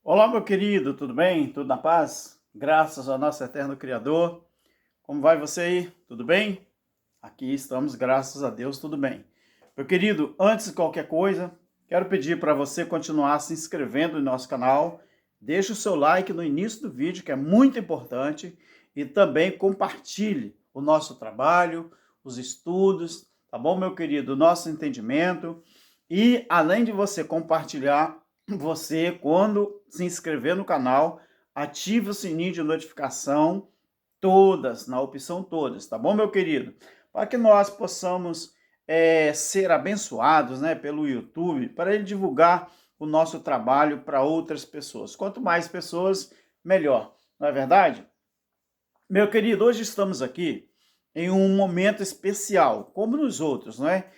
Olá, meu querido, tudo bem? Tudo na paz? Graças ao nosso eterno Criador. Como vai você aí? Tudo bem? Aqui estamos, graças a Deus, tudo bem. Meu querido, antes de qualquer coisa, quero pedir para você continuar se inscrevendo no nosso canal. Deixe o seu like no início do vídeo, que é muito importante, e também compartilhe o nosso trabalho, os estudos, tá bom, meu querido? O nosso entendimento. E além de você compartilhar, você, quando se inscrever no canal, ative o sininho de notificação, todas, na opção todas, tá bom, meu querido? Para que nós possamos ser abençoados, né, pelo YouTube, para ele divulgar o nosso trabalho para outras pessoas. Quanto mais pessoas, melhor, não é verdade? Meu querido, hoje estamos aqui em um momento especial, como nos outros, não é?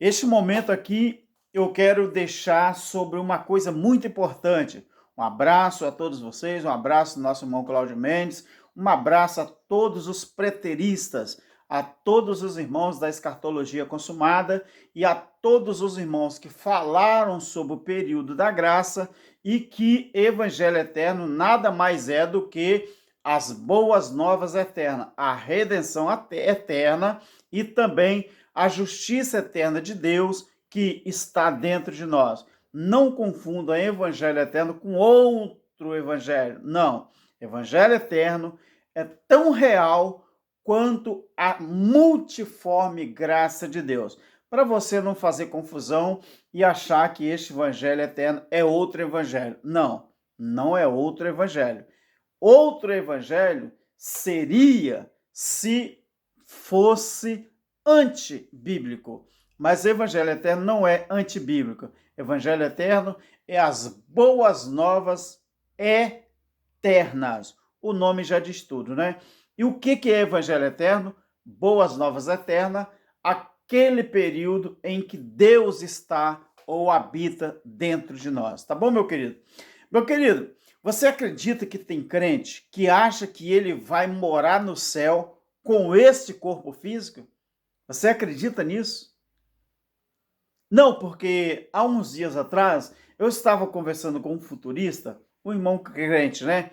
Este momento aqui eu quero deixar sobre uma coisa muito importante. Um abraço a todos vocês, um abraço ao nosso irmão Cláudio Mendes, um abraço a todos os preteristas, a todos os irmãos da escatologia consumada e a todos os irmãos que falaram sobre o período da graça e que evangelho eterno nada mais é do que as boas novas eternas, a redenção eterna e também a justiça eterna de Deus que está dentro de nós. Não confunda evangelho eterno com outro evangelho. Não. Evangelho eterno é tão real quanto a multiforme graça de Deus. Para você não fazer confusão e achar que este evangelho eterno é outro evangelho. Não, não é outro evangelho. Outro evangelho seria se fosse antibíblico. Mas o evangelho eterno não é antibíblico. Evangelho eterno é as boas novas eternas. O nome já diz tudo, né? E o que é evangelho eterno? Boas novas eternas, aquele período em que Deus está ou habita dentro de nós. Tá bom, meu querido? Meu querido, você acredita que tem crente que acha que ele vai morar no céu com este corpo físico? Você acredita nisso? Não, porque há uns dias atrás eu estava conversando com um futurista, um irmão crente, né?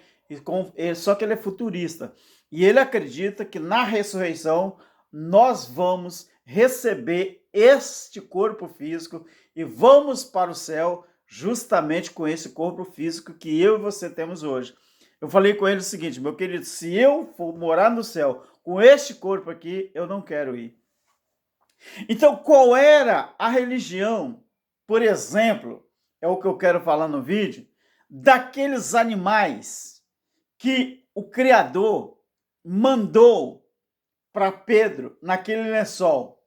Só que ele é futurista. E ele acredita que na ressurreição nós vamos receber este corpo físico e vamos para o céu justamente com esse corpo físico que eu e você temos hoje. Eu falei com ele o seguinte, meu querido, se eu for morar no céu com este corpo aqui, eu não quero ir. Então, qual era a religião, por exemplo, é o que eu quero falar no vídeo, daqueles animais que o Criador mandou para Pedro naquele lençol?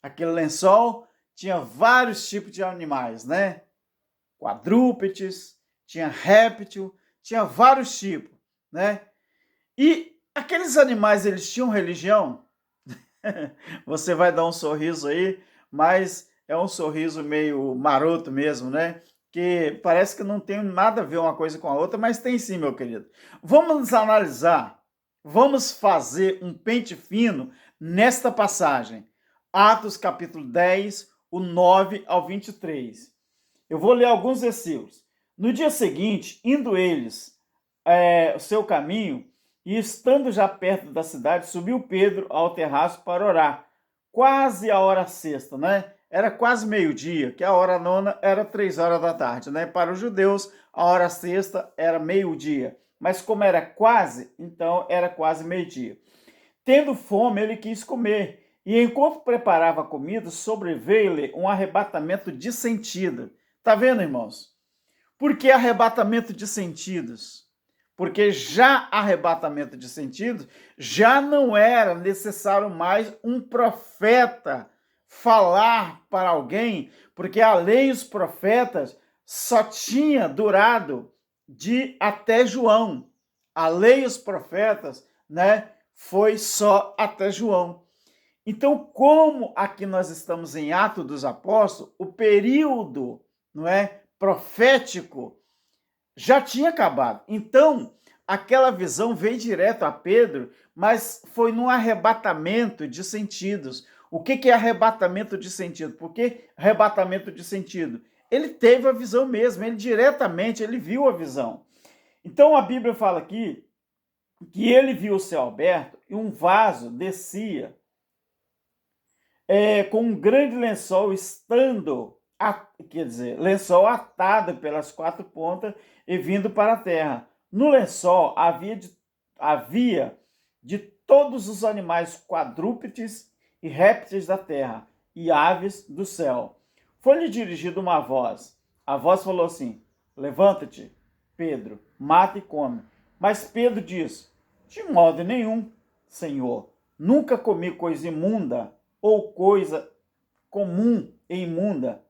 Aquele lençol tinha vários tipos de animais, né? Quadrúpedes, tinha réptil, tinha vários tipos, né? E aqueles animais, eles tinham religião? Você vai dar um sorriso aí, mas é um sorriso meio maroto mesmo, né? Que parece que não tem nada a ver uma coisa com a outra, mas tem sim, meu querido. Vamos analisar, vamos fazer um pente fino nesta passagem. Atos capítulo 10, o 9 ao 23. Eu vou ler alguns versículos. No dia seguinte, indo eles o seu caminho, e estando já perto da cidade, subiu Pedro ao terraço para orar. Quase a hora sexta, né? Era quase meio-dia, que a hora nona era 3 horas da tarde, né? Para os judeus, a hora sexta era meio-dia. Mas como era quase, então era quase meio-dia. Tendo fome, ele quis comer. E enquanto preparava a comida, sobreveio-lhe um arrebatamento de sentido. Tá vendo, irmãos? Por que arrebatamento de sentidos? Porque já arrebatamento de sentidos, já não era necessário mais um profeta falar para alguém, porque a lei e os profetas só tinha durado de até João. A lei e os profetas, né, foi só até João. Então, como aqui nós estamos em Atos dos Apóstolos, o período, não é, profético já tinha acabado. Então, aquela visão veio direto a Pedro, mas foi num arrebatamento de sentidos. O que é arrebatamento de sentido? Por que arrebatamento de sentido? ele teve a visão mesmo, ele diretamente, ele viu a visão. Então a Bíblia fala aqui que ele viu o céu aberto e um vaso descia com um grande lençol quer dizer, lençol atado pelas quatro pontas e vindo para a terra. No lençol havia de todos os animais quadrúpedes e répteis da terra e aves do céu. Foi-lhe dirigida uma voz. A voz falou assim: levanta-te, Pedro, mata e come. Mas Pedro disse: de modo nenhum, Senhor, nunca comi coisa imunda ou coisa comum e imunda.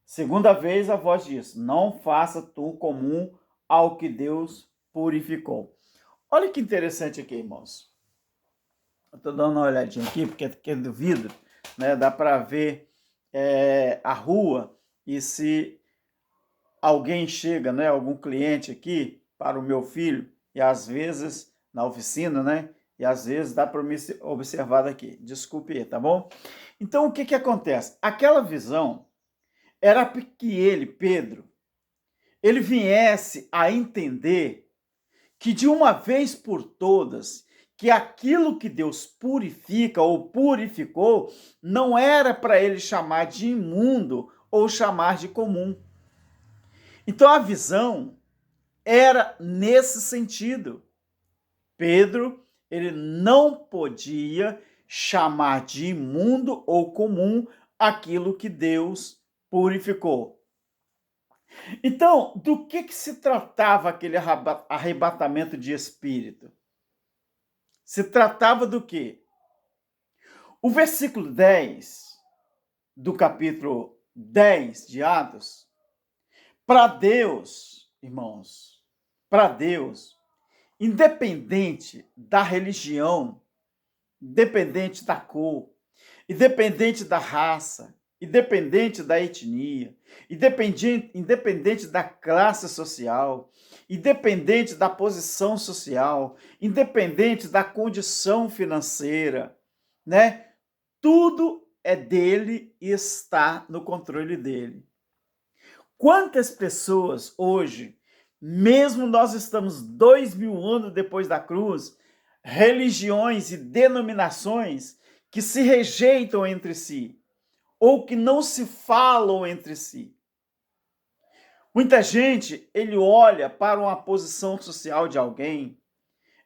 Segunda vez a voz diz: não faça tu comum ao que Deus purificou. Olha que interessante aqui, irmãos. Eu estou dando uma olhadinha aqui, porque é do vidro, né? Dá para ver a rua e se alguém chega, né? Algum cliente aqui para o meu filho, e às vezes na oficina, né? E às vezes dá para me observar daqui. Desculpe, tá bom? Então, o que acontece? Aquela visão era que ele, Pedro, ele viesse a entender que de uma vez por todas, que aquilo que Deus purifica ou purificou não era para ele chamar de imundo ou chamar de comum. Então a visão era nesse sentido. Pedro, ele não podia chamar de imundo ou comum aquilo que Deus purificou. Então, do que se tratava aquele arrebatamento de espírito? Se tratava do quê? O versículo 10 do capítulo 10 de Atos, para Deus, irmãos, para Deus, independente da religião, independente da cor, independente da raça, independente da etnia, independente da classe social, independente da posição social, independente da condição financeira, né? Tudo é dele e está no controle dele. Quantas pessoas hoje, mesmo nós estamos 2000 anos depois da cruz, religiões e denominações que se rejeitam entre si, ou que não se falam entre si. Muita gente, ele olha para uma posição social de alguém,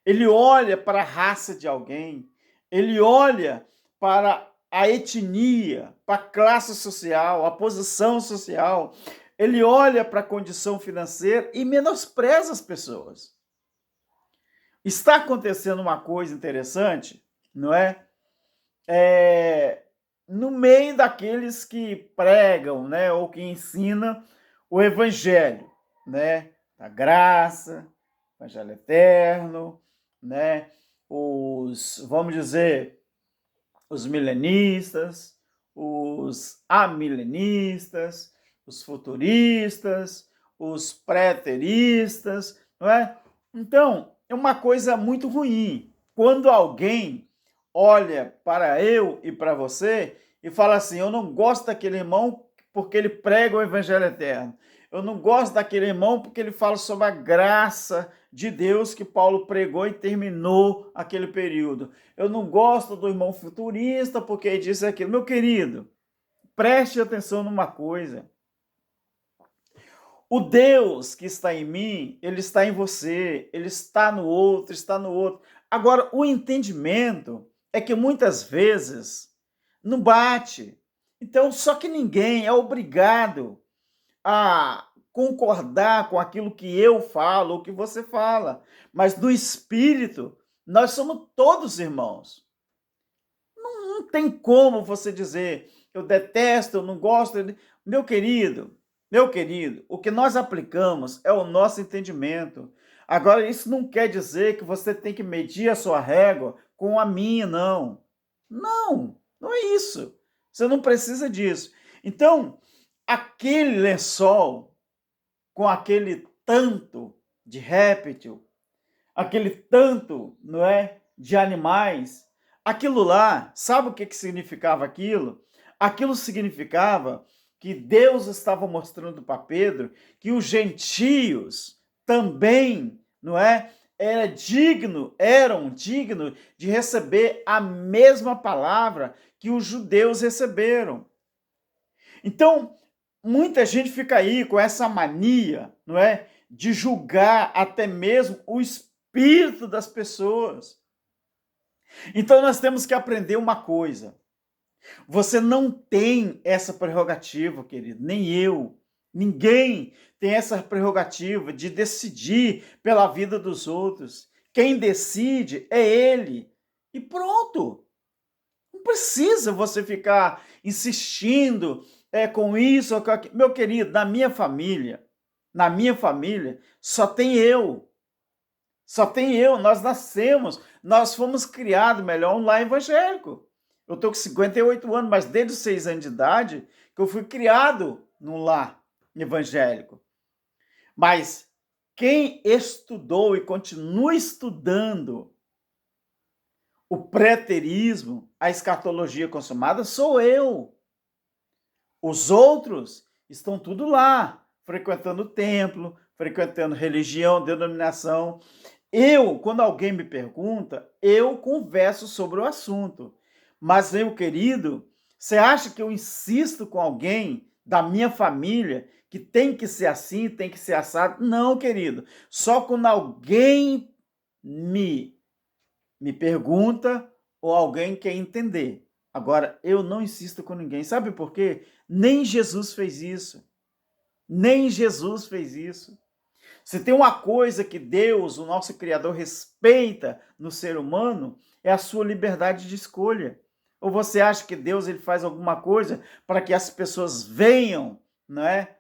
ele olha para a raça de alguém, ele olha para a etnia, para a classe social, a posição social, ele olha para a condição financeira e menospreza as pessoas. Está acontecendo uma coisa interessante, não é? No meio daqueles que pregam, né, ou que ensinam o evangelho, né, da graça, evangelho eterno, né, vamos dizer, os milenistas, os amilenistas, os futuristas, os preteristas, não é? Então, é uma coisa muito ruim quando alguém olha para eu e para você e fala assim: eu não gosto daquele irmão porque ele prega o evangelho eterno. Eu não gosto daquele irmão porque ele fala sobre a graça de Deus que Paulo pregou e terminou aquele período. Eu não gosto do irmão futurista porque ele disse aquilo. Meu querido, preste atenção numa coisa. O Deus que está em mim, ele está em você, ele está no outro, está no outro. Agora, o entendimento é que muitas vezes não bate. Então, só que ninguém é obrigado a concordar com aquilo que eu falo ou que você fala. Mas no espírito, nós somos todos irmãos. Não tem como você dizer, eu detesto, eu não gosto. Meu querido, o que nós aplicamos é o nosso entendimento. Agora, isso não quer dizer que você tem que medir a sua régua com a minha, não. Não é isso. Você não precisa disso. Então, aquele lençol com aquele tanto de réptil, aquele tanto, não é, de animais, aquilo lá, sabe o que significava aquilo? Aquilo significava que Deus estava mostrando para Pedro que os gentios também, não é? Eram dignos de receber a mesma palavra que os judeus receberam. Então, muita gente fica aí com essa mania, não é? De julgar até mesmo o espírito das pessoas. Então, nós temos que aprender uma coisa. Você não tem essa prerrogativa, querido, nem eu. Ninguém tem essa prerrogativa de decidir pela vida dos outros. Quem decide é ele. E pronto. Não precisa você ficar insistindo com isso ou com aquilo. Meu querido, na minha família, só tem eu. Só tem eu. Nós nascemos, nós fomos criados, melhor, um lar evangélico. Eu estou com 58 anos, mas desde os 6 anos de idade que eu fui criado num lar evangélico. Mas quem estudou e continua estudando o preterismo, a escatologia consumada, sou eu. Os outros estão tudo lá, frequentando o templo, frequentando religião, denominação. Eu, quando alguém me pergunta, eu converso sobre o assunto. Mas, meu querido, você acha que eu insisto com alguém da minha família que tem que ser assim, tem que ser assado? Não, querido. Só quando alguém me pergunta ou alguém quer entender. Agora, eu não insisto com ninguém. Sabe por quê? Nem Jesus fez isso. Nem Jesus fez isso. Se tem uma coisa que Deus, o nosso Criador, respeita no ser humano, é a sua liberdade de escolha. Ou você acha que Deus ele faz alguma coisa para que as pessoas venham, não é?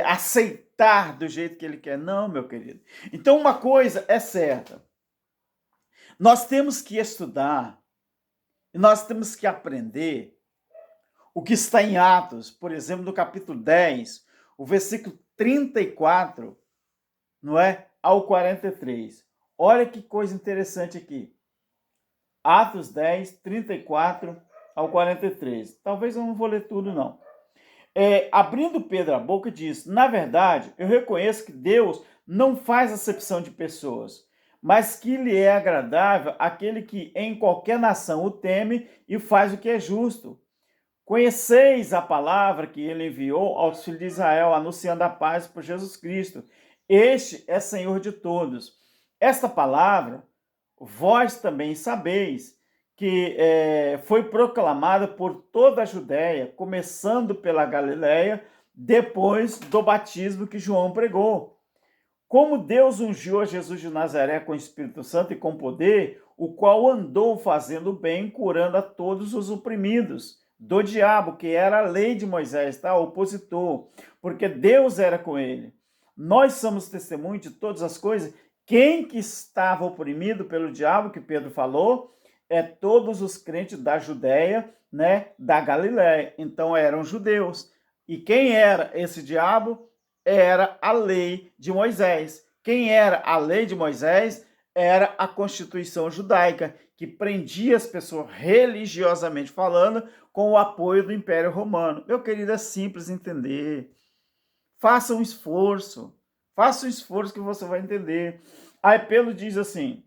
Aceitar do jeito que ele quer? Não, meu querido. Então, uma coisa é certa. Nós temos que estudar e nós temos que aprender o que está em Atos, por exemplo, no capítulo 10, o versículo 34, não é? Ao 43. Olha que coisa interessante aqui. Atos 10, 34 ao 43. Talvez eu não vou ler tudo, não. Abrindo Pedro a boca, diz: na verdade, eu reconheço que Deus não faz acepção de pessoas, mas que lhe é agradável aquele que em qualquer nação o teme e faz o que é justo. Conheceis a palavra que ele enviou aos filhos de Israel, anunciando a paz por Jesus Cristo. Este é Senhor de todos. Esta palavra, vós também sabeis que foi proclamada por toda a Judéia, começando pela Galiléia, depois do batismo que João pregou. Como Deus ungiu a Jesus de Nazaré com o Espírito Santo e com poder, o qual andou fazendo bem, curando a todos os oprimidos do diabo, que era a lei de Moisés, tá? Opositor, porque Deus era com ele. Nós somos testemunhos de todas as coisas. Quem que estava oprimido pelo diabo, que Pedro falou, todos os crentes da Judéia, né, da Galiléia. Então eram judeus. E quem era esse diabo? Era a lei de Moisés. Quem era a lei de Moisés? Era a Constituição judaica, que prendia as pessoas religiosamente falando com o apoio do Império Romano. Meu querido, é simples entender. Faça um esforço que você vai entender. Aí Pedro diz assim,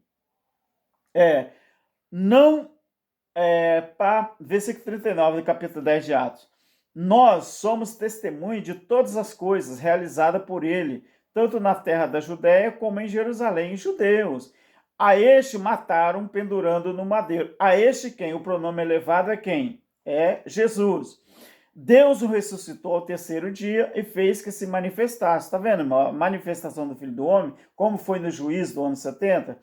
versículo 39 do capítulo 10 de Atos. Nós somos testemunhas de todas as coisas realizadas por ele, tanto na terra da Judéia como em Jerusalém, judeus. A este mataram pendurando no madeiro. A este quem? O pronome elevado é quem? É Jesus. Deus o ressuscitou ao terceiro dia e fez que se manifestasse. Está vendo, irmão? A manifestação do Filho do Homem, como foi no juízo do ano 70?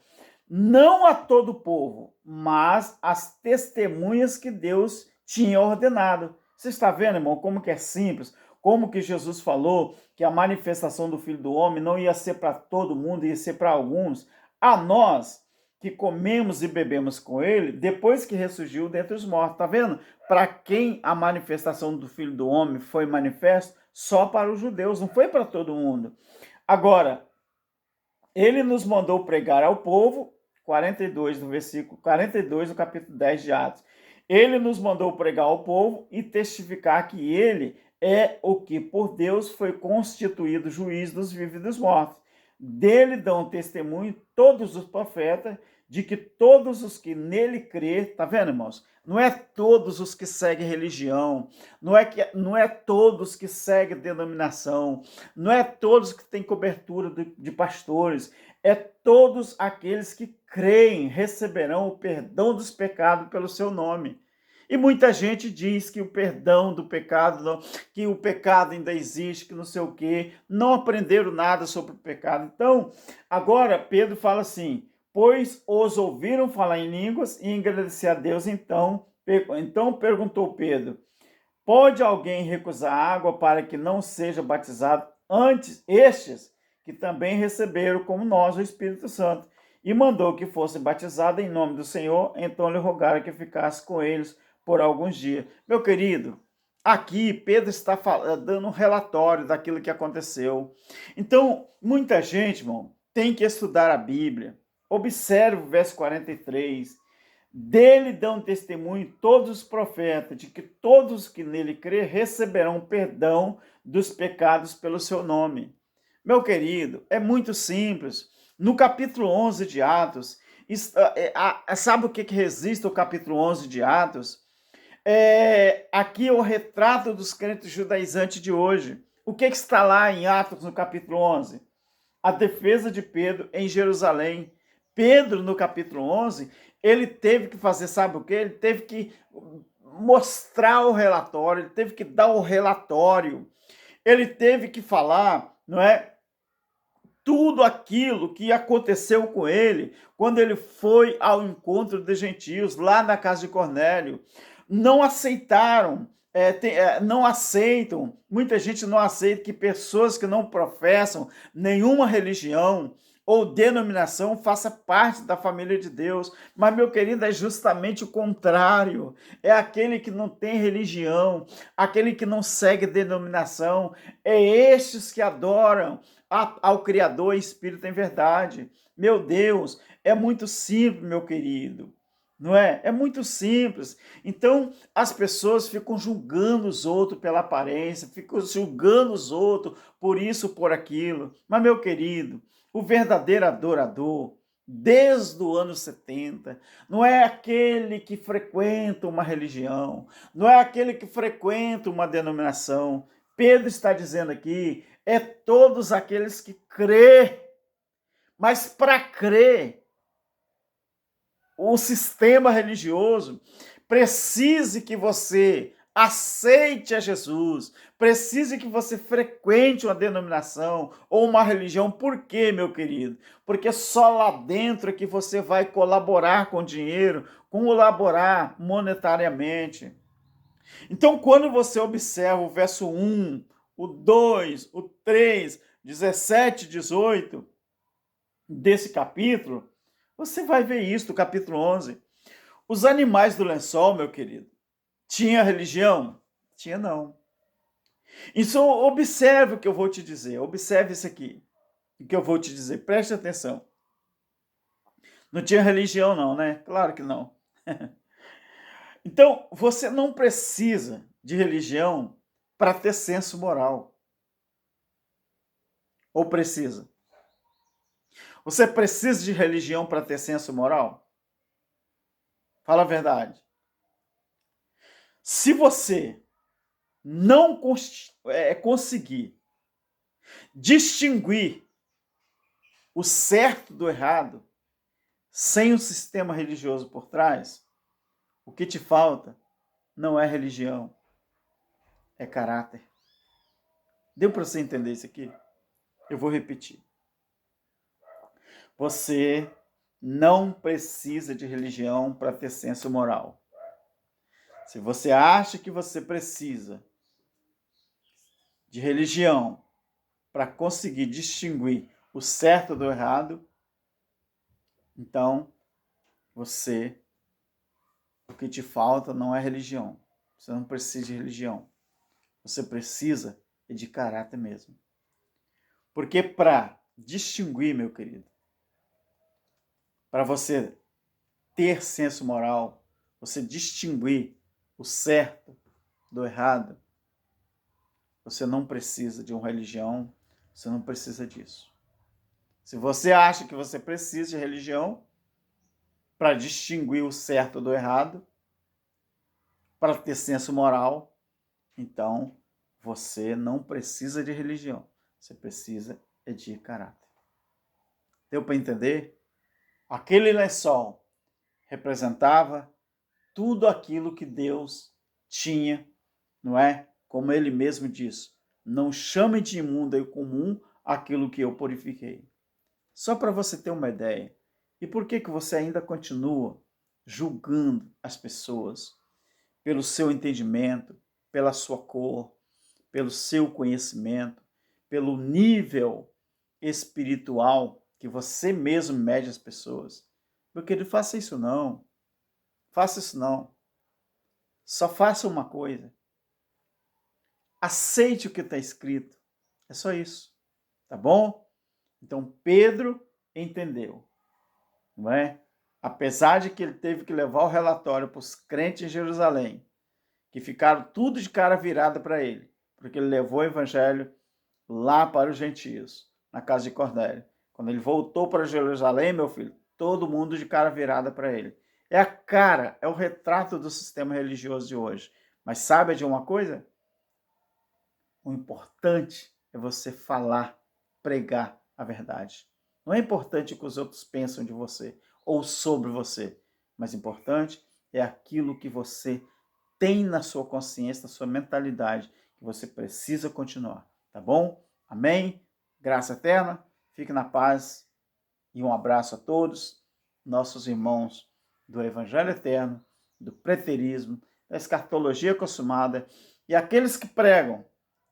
Não a todo o povo, mas as testemunhas que Deus tinha ordenado. Você está vendo, irmão, como que é simples? Como que Jesus falou que a manifestação do Filho do Homem não ia ser para todo mundo, ia ser para alguns. A nós, que comemos e bebemos com ele, depois que ressurgiu dentre os mortos. Está vendo? Para quem a manifestação do Filho do Homem foi manifesta? Só para os judeus, não foi para todo mundo. Agora, ele nos mandou pregar ao povo, 42 do versículo 42 do capítulo 10 de Atos. Ele nos mandou pregar ao povo e testificar que ele é o que por Deus foi constituído juiz dos vivos e dos mortos. Dele dão testemunho todos os profetas de que todos os que nele crê, tá vendo, irmãos? Não é todos os que seguem religião, não é todos que seguem denominação, não é todos que têm cobertura de pastores, é todos aqueles que creem receberão o perdão dos pecados pelo seu nome. E muita gente diz que o perdão do pecado, não, que o pecado ainda existe, que não sei o quê, não aprenderam nada sobre o pecado. Então, agora Pedro fala assim, pois os ouviram falar em línguas e agradecer a Deus, então perguntou Pedro, pode alguém recusar água para que não seja batizado antes estes que também receberam como nós o Espírito Santo? E mandou que fosse batizado em nome do Senhor, então lhe rogaram que ficasse com eles por alguns dias. Meu querido, aqui Pedro está dando um relatório daquilo que aconteceu. Então, muita gente, irmão, tem que estudar a Bíblia. Observe o verso 43. Dele dão testemunho todos os profetas, de que todos que nele crê receberão perdão dos pecados pelo seu nome. Meu querido, é muito simples. No capítulo 11 de Atos, sabe o que resiste ao capítulo 11 de Atos? Aqui é o retrato dos crentes judaizantes de hoje. O que está lá em Atos, no capítulo 11? A defesa de Pedro em Jerusalém. Pedro, no capítulo 11, ele teve que fazer, sabe o quê? Ele teve que mostrar o relatório, ele teve que dar o relatório, ele teve que falar, não é? Tudo aquilo que aconteceu com ele quando ele foi ao encontro de gentios lá na casa de Cornélio. Não aceitaram, não aceitam, muita gente não aceita que pessoas que não professam nenhuma religião ou denominação faça parte da família de Deus. Mas, meu querido, é justamente o contrário. É aquele que não tem religião, aquele que não segue denominação, é estes que adoram ao Criador em espírito em verdade. Meu Deus, é muito simples, meu querido. Não é? É muito simples. Então, as pessoas ficam julgando os outros pela aparência, ficam julgando os outros por isso, por aquilo. Mas, meu querido, o verdadeiro adorador, desde o ano 70, não é aquele que frequenta uma religião, não é aquele que frequenta uma denominação. Pedro está dizendo aqui, é todos aqueles que crê. Mas para crer, o sistema religioso precise que você aceite a Jesus, precise que você frequente uma denominação ou uma religião. Por quê, meu querido? Porque só lá dentro é que você vai colaborar com dinheiro, colaborar monetariamente. Então, quando você observa o verso 1, o 2, o 3, 17, 18 desse capítulo, você vai ver isso do capítulo 11. Os animais do lençol, meu querido, tinha religião? Tinha não. Então, observe o que eu vou te dizer. Observe isso aqui. O que eu vou te dizer. Preste atenção. Não tinha religião não, né? Claro que não. Então, você não precisa de religião para ter senso moral. Ou precisa? Você precisa de religião para ter senso moral? Fala a verdade. Se você não conseguir distinguir o certo do errado sem um sistema religioso por trás, o que te falta não é religião, é caráter. Deu para você entender isso aqui? Eu vou repetir. Você não precisa de religião para ter senso moral. Se você acha que você precisa de religião para conseguir distinguir o certo do errado, então o que te falta não é religião. Você não precisa de religião. Você precisa de caráter mesmo. Porque para distinguir, meu querido, para você ter senso moral, você distinguir o certo do errado, você não precisa de uma religião, você não precisa disso. Se você acha que você precisa de religião para distinguir o certo do errado, para ter senso moral, então você não precisa de religião. Você precisa de caráter. Deu para entender? Aquele lençol representava tudo aquilo que Deus tinha, não é? Como ele mesmo diz, não chame de imundo e comum aquilo que eu purifiquei. Só para você ter uma ideia. E por que você ainda continua julgando as pessoas pelo seu entendimento, pela sua cor, pelo seu conhecimento, pelo nível espiritual que você mesmo mede as pessoas? Meu querido, faça isso não. Faça isso não. Só faça uma coisa. Aceite o que está escrito. É só isso. Tá bom? Então Pedro entendeu, não é? Apesar de que ele teve que levar o relatório para os crentes em Jerusalém, que ficaram tudo de cara virada para ele, porque ele levou o evangelho lá para os gentios, na casa de Cornélio. Quando ele voltou para Jerusalém, meu filho, todo mundo de cara virada para ele. É a cara, é o retrato do sistema religioso de hoje. Mas sabe de uma coisa? O importante é você falar, pregar a verdade. Não é importante o que os outros pensam de você ou sobre você, mas importante é aquilo que você tem na sua consciência, na sua mentalidade, que você precisa continuar, tá bom? Amém? Graça eterna, fique na paz e um abraço a todos, nossos irmãos do Evangelho Eterno, do preterismo, da escatologia consumada e aqueles que pregam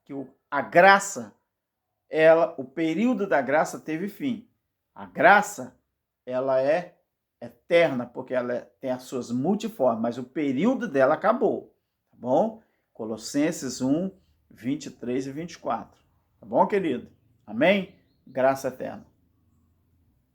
que a graça, o período da graça teve fim. A graça, ela é eterna, porque ela tem as suas multiformas, mas o período dela acabou, tá bom? Colossenses 1, 23 e 24. Tá bom, querido? Amém? Graça eterna.